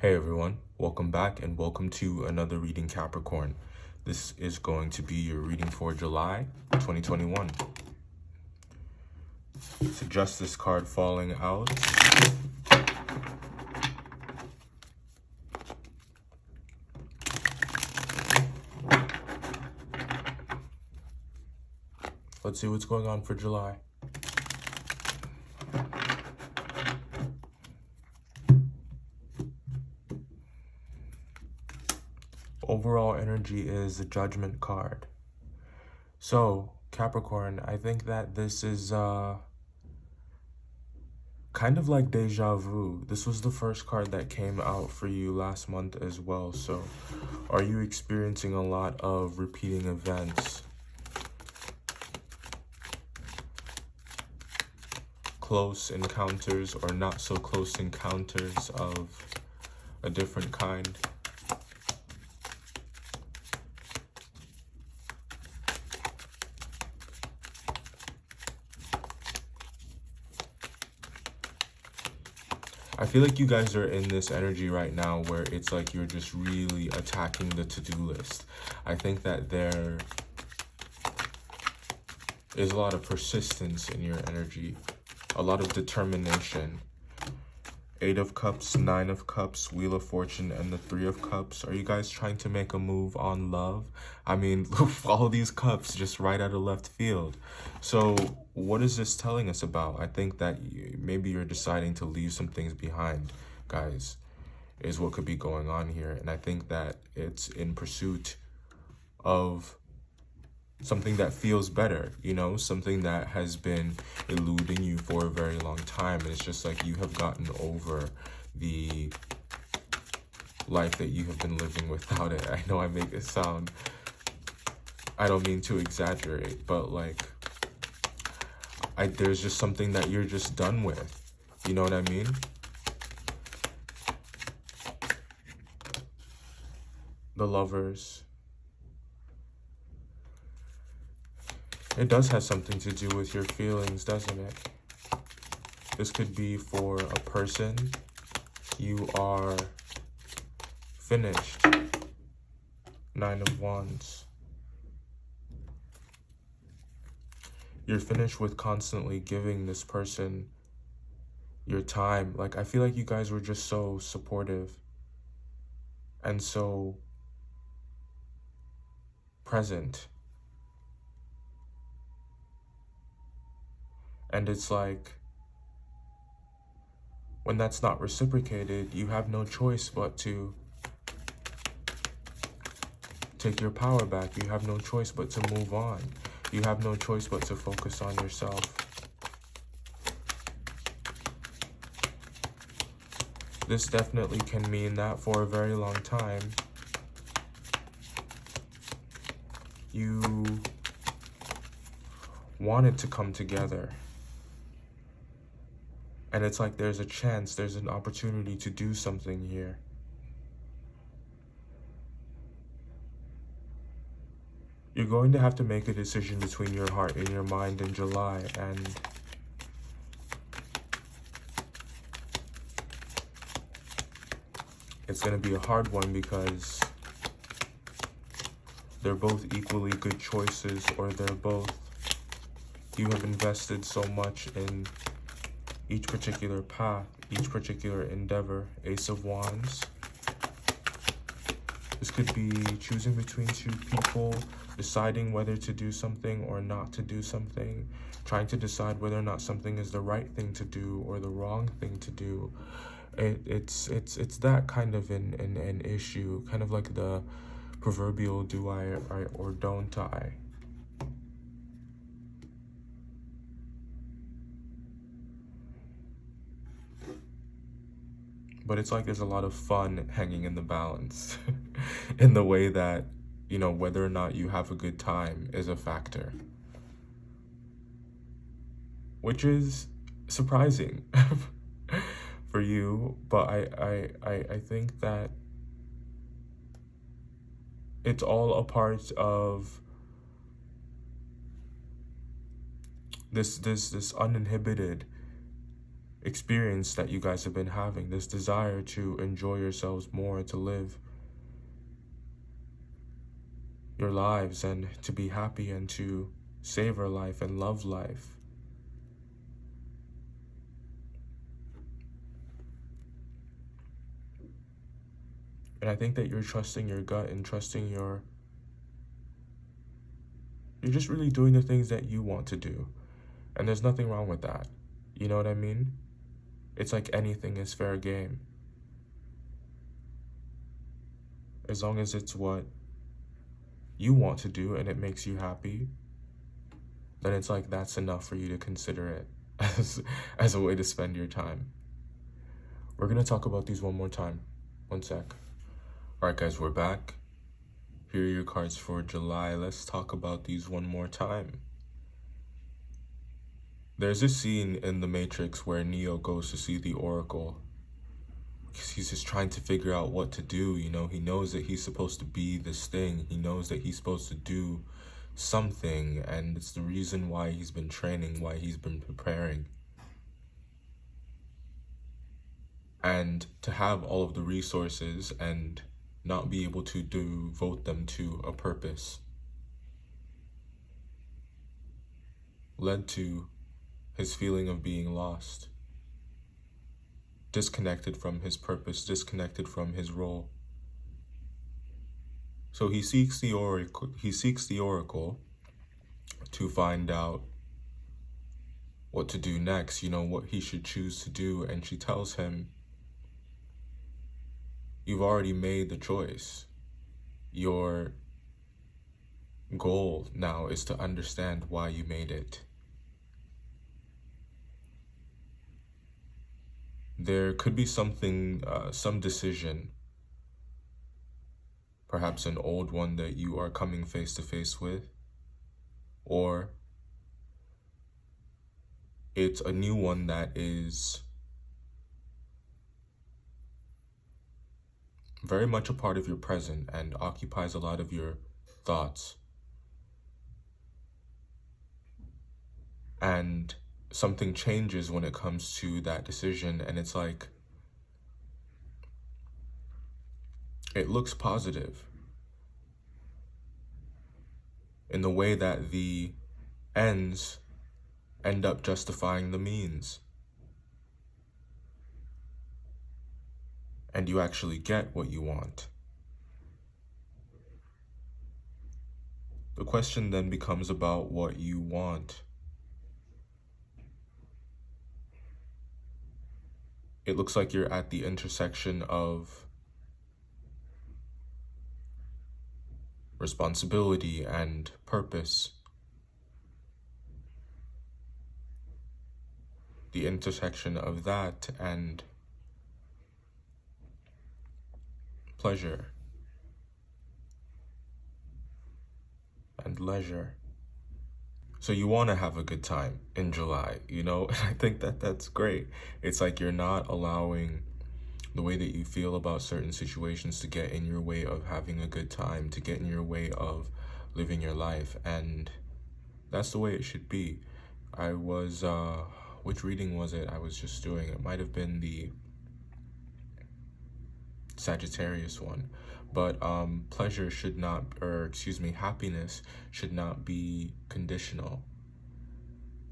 Hey everyone, welcome back and welcome to another reading Capricorn. This is going to be your reading for July 2021. It's a Justice card falling out. Let's see what's going on for July. Overall energy is the Judgment card. So, Capricorn, I think that this is kind of like Déjà Vu. This was the first card that came out for you last month as well. So, are you experiencing a lot of repeating events? Close encounters or not so close encounters of a different kind? I feel like you guys are in this energy right now where it's like you're just really attacking the to-do list. I think that there is a lot of persistence in your energy, a lot of determination. 8 of Cups, 9 of Cups, Wheel of Fortune, and the 3 of Cups. Are you guys trying to make a move on love? I mean, all these cups just right out of left field. So what is this telling us about? I think that maybe you're deciding to leave some things behind, guys, is what could be going on here. And I think that it's in pursuit of something that feels better, you know, something that has been eluding you for a very long time. And it's just like you have gotten over the life that you have been living without it. I know I make it sound, I don't mean to exaggerate, but like, there's just something that you're just done with. You know what I mean? The Lovers. It does have something to do with your feelings, doesn't it? This could be for a person. You are finished. 9 of Wands. You're finished with constantly giving this person your time. Like, I feel like you guys were just so supportive and so present. And it's like, when that's not reciprocated, you have no choice but to take your power back. You have no choice but to move on. You have no choice but to focus on yourself. This definitely can mean that for a very long time, you wanted to come together. And it's like there's a chance, there's an opportunity to do something here. You're going to have to make a decision between your heart and your mind in July, and it's going to be a hard one because they're both equally good choices, or they're both, you have invested so much in each particular path, each particular endeavor. Ace of Wands. This could be choosing between two people, deciding whether to do something or not to do something, trying to decide whether or not something is the right thing to do or the wrong thing to do. It's that kind of an issue, kind of like the proverbial do I or don't I. But it's like there's a lot of fun hanging in the balance in the way that, you know, whether or not you have a good time is a factor, which is surprising for you. But I think that it's all a part of this uninhibited experience that you guys have been having, this desire to enjoy yourselves more, to live your lives and to be happy and to savor life and love life. And I think that you're trusting your gut and trusting you're just really doing the things that you want to do. And there's nothing wrong with that. You know what I mean? It's like anything is fair game. As long as it's what you want to do and it makes you happy, then it's like that's enough for you to consider it as a way to spend your time. We're going to talk about these one more time. One sec. All right, guys, we're back. Here are your cards for July. Let's talk about these one more time. There's a scene in The Matrix where Neo goes to see the Oracle because he's just trying to figure out what to do. You know, he knows that he's supposed to be this thing. He knows that he's supposed to do something, and it's the reason why he's been training, why he's been preparing. And to have all of the resources and not be able to devote them to a purpose led to his feeling of being lost, disconnected from his purpose, disconnected from his role. So he seeks the oracle to find out what to do next, you know, what he should choose to do. And she tells him, you've already made the choice. Your goal now is to understand why you made it. There could be something, some decision, perhaps an old one that you are coming face to face with, or it's a new one that is very much a part of your present and occupies a lot of your thoughts. And something changes when it comes to that decision, and it's like, it looks positive in the way that the ends end up justifying the means. And you actually get what you want. The question then becomes about what you want. It looks like you're at the intersection of responsibility and purpose. The intersection of that and pleasure and leisure. So you want to have a good time in July, you know? I think that that's great. It's like you're not allowing the way that you feel about certain situations to get in your way of having a good time, to get in your way of living your life. And that's the way it should be. I was, which reading was it I was just doing? It might have been the Sagittarius one. But pleasure should not, happiness should not be conditional.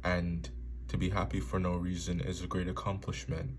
And to be happy for no reason is a great accomplishment.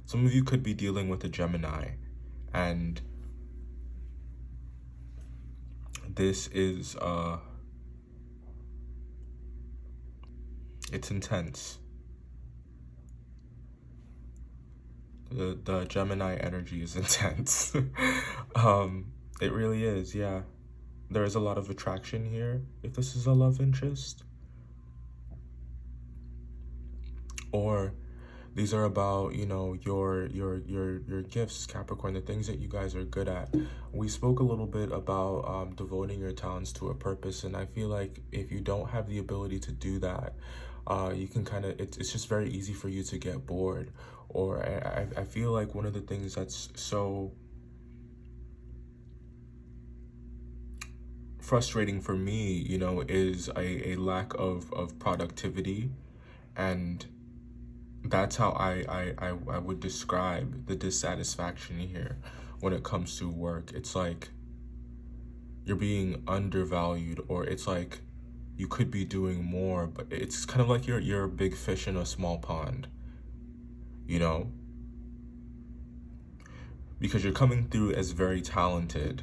Some of you could be dealing with a Gemini, and this is, it's intense. The Gemini energy is intense. It really is, yeah. There is a lot of attraction here, if this is a love interest. Or these are about, you know, your gifts, Capricorn, the things that you guys are good at. We spoke a little bit about devoting your talents to a purpose, and I feel like if you don't have the ability to do that, you can kind of, it's just very easy for you to get bored. Or I feel like one of the things that's so frustrating for me, you know, is a lack of productivity and That's how I would describe the dissatisfaction here when it comes to work. It's like you're being undervalued, or it's like you could be doing more, but it's kind of like you're a big fish in a small pond, you know? Because you're coming through as very talented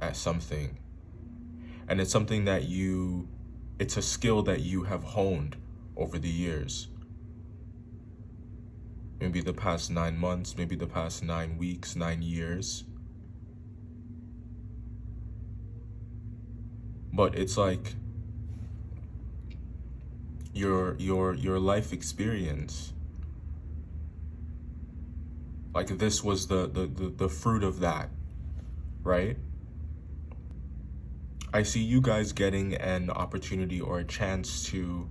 at something. And it's something that it's a skill that you have honed over the years. Maybe the past 9 months, maybe the past 9 weeks, 9 years. But it's like your life experience, like this was the fruit of that, right? I see you guys getting an opportunity or a chance to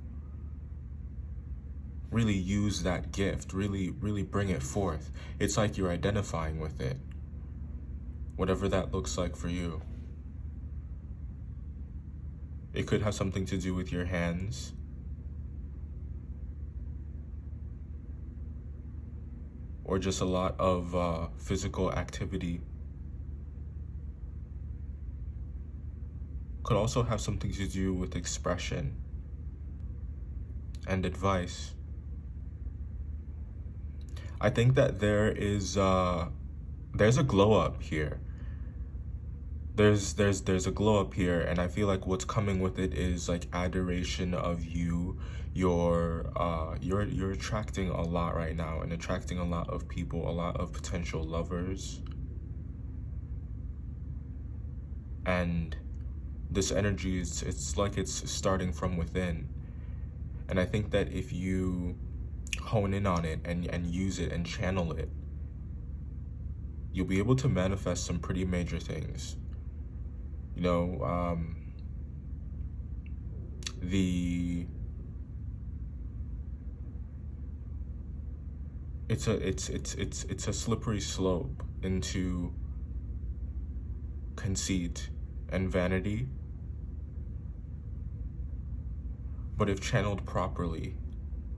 really use that gift, really bring it forth. It's like you're identifying with it, whatever that looks like for you. It could have something to do with your hands. Or just a lot of physical activity. Could also have something to do with expression and advice. I think that there's a glow up here. There's a glow up here, and I feel like what's coming with it is like adoration of you. You're attracting a lot right now, and attracting a lot of people, a lot of potential lovers. And this energy it's like it's starting from within. And I think that if you hone in on it and use it and channel it, you'll be able to manifest some pretty major things. You know, it's a slippery slope into conceit and vanity. But if channeled properly,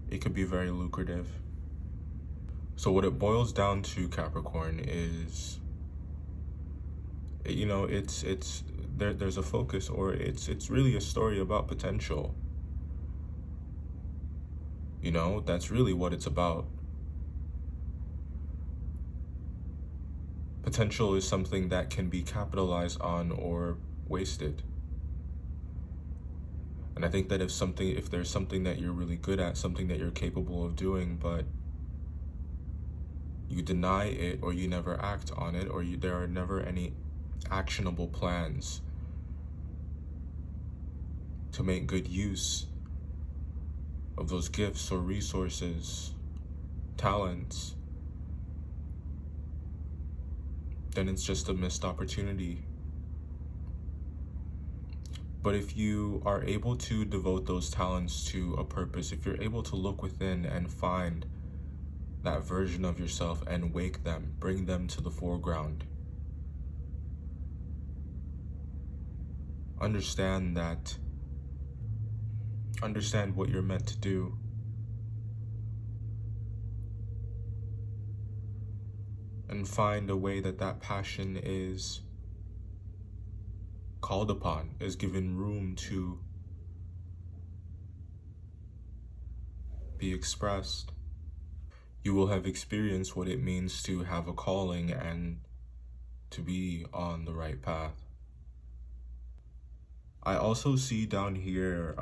it could be very lucrative. So what it boils down to, Capricorn, is, you know, there's a focus, or it's really a story about potential. You know, that's really what it's about. Potential is something that can be capitalized on or wasted. And I think that if there's something that you're really good at, something that you're capable of doing, but you deny it, or you never act on it, or there are never any actionable plans to make good use of those gifts or resources, talents, then it's just a missed opportunity. But if you are able to devote those talents to a purpose, if you're able to look within and find that version of yourself and wake them, bring them to the foreground, understand what you're meant to do, and find a way that passion is called upon, is given room to be expressed. You will have experienced what it means to have a calling and to be on the right path. I also see down here,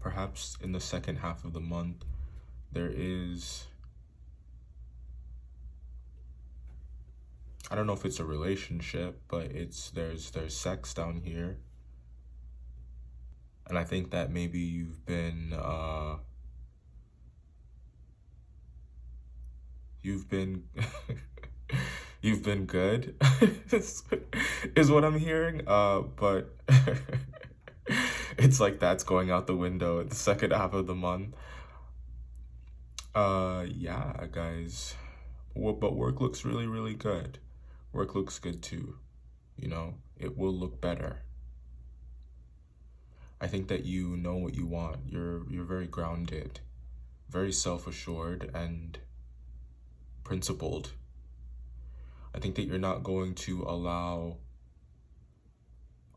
perhaps in the second half of the month, there is, I don't know if it's a relationship, but there's sex down here. And I think that maybe you've been you've been good is what I'm hearing. But it's like that's going out the window at the second half of the month. Yeah, guys. But work looks really good. Work looks good too. You know, it will look better. I think that you know what you want. You're very grounded. very self-assured and principled. I think that you're not going to allow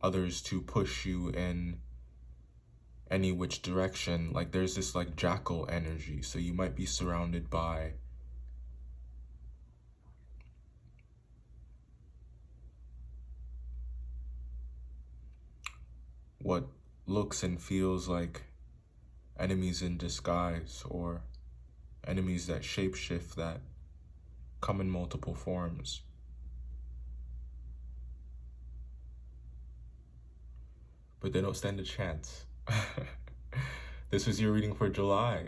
others to push you in any which direction. Like there's this like jackal energy, so you might be surrounded by what looks and feels like enemies in disguise, or enemies that shapeshift, that come in multiple forms. But they don't stand a chance. This was your reading for July.